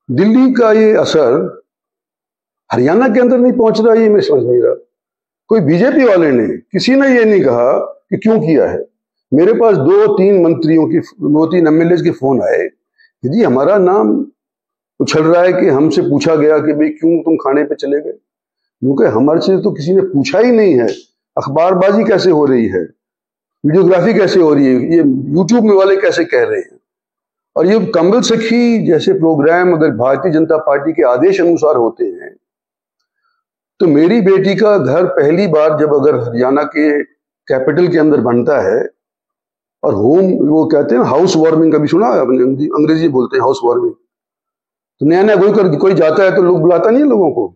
दिल्ली का ये असर हरियाणा के अंदर नहीं पहुंच रहा, ये मैं समझ नहीं रहा। कोई बीजेपी वाले ने, किसी ने ये नहीं कहा कि क्यों किया है। मेरे पास 2-3 मंत्रियों की, 2-3 एमएलए के फोन आए कि जी हमारा नाम उछल रहा है, कि हमसे पूछा गया कि भाई क्यों तुम खाने पे चले गए। क्योंकि हमारे से तो किसी ने पूछा ही नहीं है। अखबारबाजी कैसे हो रही है, वीडियोग्राफी कैसे हो रही है, ये यूट्यूब में वाले कैसे कह रहे हैं। और ये कंबल सखी जैसे प्रोग्राम अगर भारतीय जनता पार्टी के आदेश अनुसार होते हैं, तो मेरी बेटी का घर पहली बार जब अगर हरियाणा के कैपिटल के अंदर बनता है, और होम, वो कहते हैं हाउस वार्मिंग, कभी सुना है आपने? अंग्रेजी बोलते हैं हाउस वार्मिंग। तो नया नया कोई जाता है तो लोग बुलाता नहीं है लोगों को,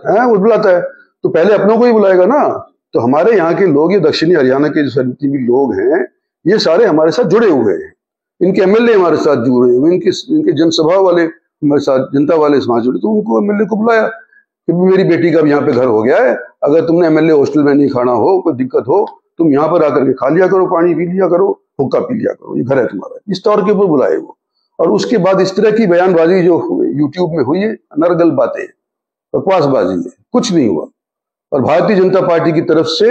है वो बुलाता है, तो पहले अपनों को ही बुलाएगा ना। तो हमारे यहाँ के लोग, ये दक्षिणी हरियाणा के जो भी लोग हैं, ये सारे हमारे साथ जुड़े हुए हैं। इनके एमएलए हमारे साथ जुड़े हुए, इनके जनसभा वाले हमारे साथ, जनता वाले समाज जुड़े। तो उनको एमएलए को बुलाया कि मेरी बेटी का अब यहाँ पे घर हो गया है, अगर तुमने एमएलए हॉस्टल में नहीं खाना हो, कोई दिक्कत हो, तुम यहाँ पर आकर के खा लिया करो, पानी पी लिया करो, हुक्का पी लिया करो, ये घर है तुम्हारा। इस तौर के ऊपर बुलाए वो। और उसके बाद इस तरह की बयानबाजी जो यूट्यूब में हुई है, अनर्गल बातें, बकवासबाजी है, कुछ नहीं हुआ। और भारतीय जनता पार्टी की तरफ से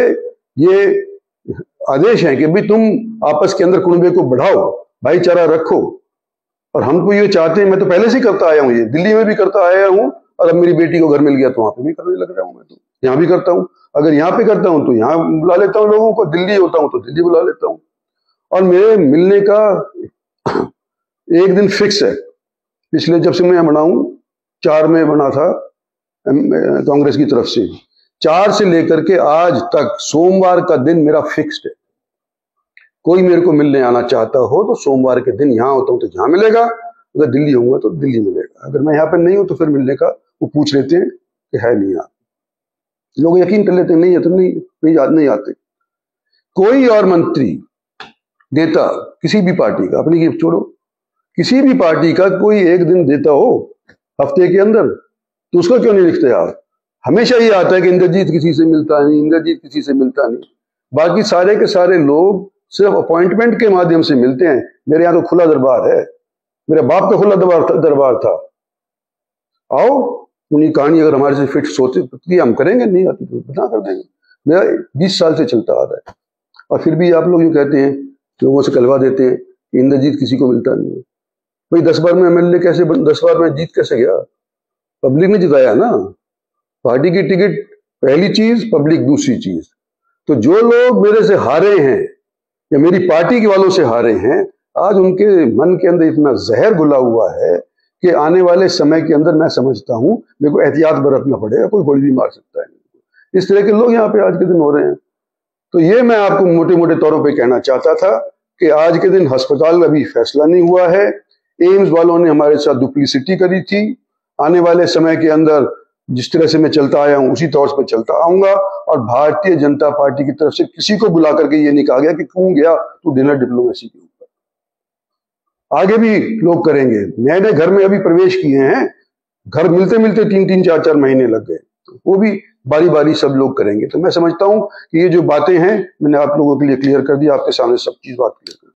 ये आदेश है कि भाई तुम आपस के अंदर कुनबे को बढ़ाओ, भाईचारा रखो। और हम तो ये चाहते हैं, मैं तो पहले से करता आया हूँ, ये दिल्ली में भी करता आया हूँ, और अब मेरी बेटी को घर मिल गया तो वहां पे भी करने लग रहा हूँ। मैं तो यहाँ भी करता हूँ, अगर यहाँ पे करता हूँ तो यहाँ बुला लेता हूँ लोगों को, दिल्ली होता हूँ तो दिल्ली बुला लेता हूँ। और मेरे मिलने का एक दिन फिक्स है, पिछले जब से मैं बनाऊं 4 में बना था कांग्रेस की तरफ से, 4 से लेकर के आज तक सोमवार का दिन मेरा फिक्स्ड है। कोई मेरे को मिलने आना चाहता हो तो सोमवार के दिन यहाँ होता हूँ तो यहाँ मिलेगा, अगर दिल्ली होऊंगा तो दिल्ली मिलेगा। अगर मैं यहाँ पे नहीं हूं तो फिर मिलने का वो पूछ लेते हैं कि है नहीं आप, लोग यकीन कर लेते हैं, नहीं है तो नहीं आते। कोई और मंत्री देता किसी भी पार्टी का, अपनी गिफ्ट छोड़ो, किसी भी पार्टी का कोई एक दिन देता हो हफ्ते के अंदर, तो उसका क्यों नहीं लिखते आप? हमेशा ये आता है कि इंद्रजीत किसी से मिलता नहीं, इंद्रजीत किसी से मिलता नहीं। बाकी सारे के सारे लोग सिर्फ अपॉइंटमेंट के माध्यम से मिलते हैं। मेरे यहाँ तो खुला दरबार है, मेरे बाप का खुला दरबार था। आओ, उन्हीं कहानी अगर हमारे से फिट सोते तो हम करेंगे, नहीं आती तो बता कर देंगे। मेरा 20 साल से चलता आ रहा है, और फिर भी आप लोग यूँ कहते हैं, लोगों से कहलवा देते हैं कि इंद्रजीत किसी को मिलता नहीं है। भाई 10 बार में एमएलए कैसे 10 बार में जीत कैसे गया? पब्लिक ने जिताया ना। पार्टी की टिकट पहली चीज, पब्लिक दूसरी चीज। तो जो लोग मेरे से हारे हैं या मेरी पार्टी के वालों से हारे हैं, आज उनके मन के अंदर इतना जहर घुला हुआ है कि आने वाले समय के अंदर मैं समझता हूं मेरे को एहतियात बरतना पड़ेगा, कोई गोली भी मार सकता है। इस तरह के लोग यहाँ पे आज के दिन हो रहे हैं। तो ये मैं आपको मोटे मोटे तौरों पे कहना चाहता था कि आज के दिन अस्पताल अभी फैसला नहीं हुआ है, एम्स वालों ने हमारे साथ डुप्लीसिटी करी थी। आने वाले समय के अंदर जिस तरह से मैं चलता आया हूं उसी तौर पर चलता आऊंगा। और भारतीय जनता पार्टी की तरफ से किसी को बुला करके ये नहीं कहा गया कि क्यों गया तू डिनर डिप्लोमेसी के ऊपर। आगे भी लोग करेंगे। नए नए घर में अभी प्रवेश किए हैं, घर मिलते मिलते 3-3, 4-4 महीने लग गए, तो वो भी बारी बारी सब लोग करेंगे। तो मैं समझता हूं कि ये जो बातें हैं मैंने आप लोगों के लिए क्लियर कर दी, आपके सामने सब चीज बात क्लियर कर दी।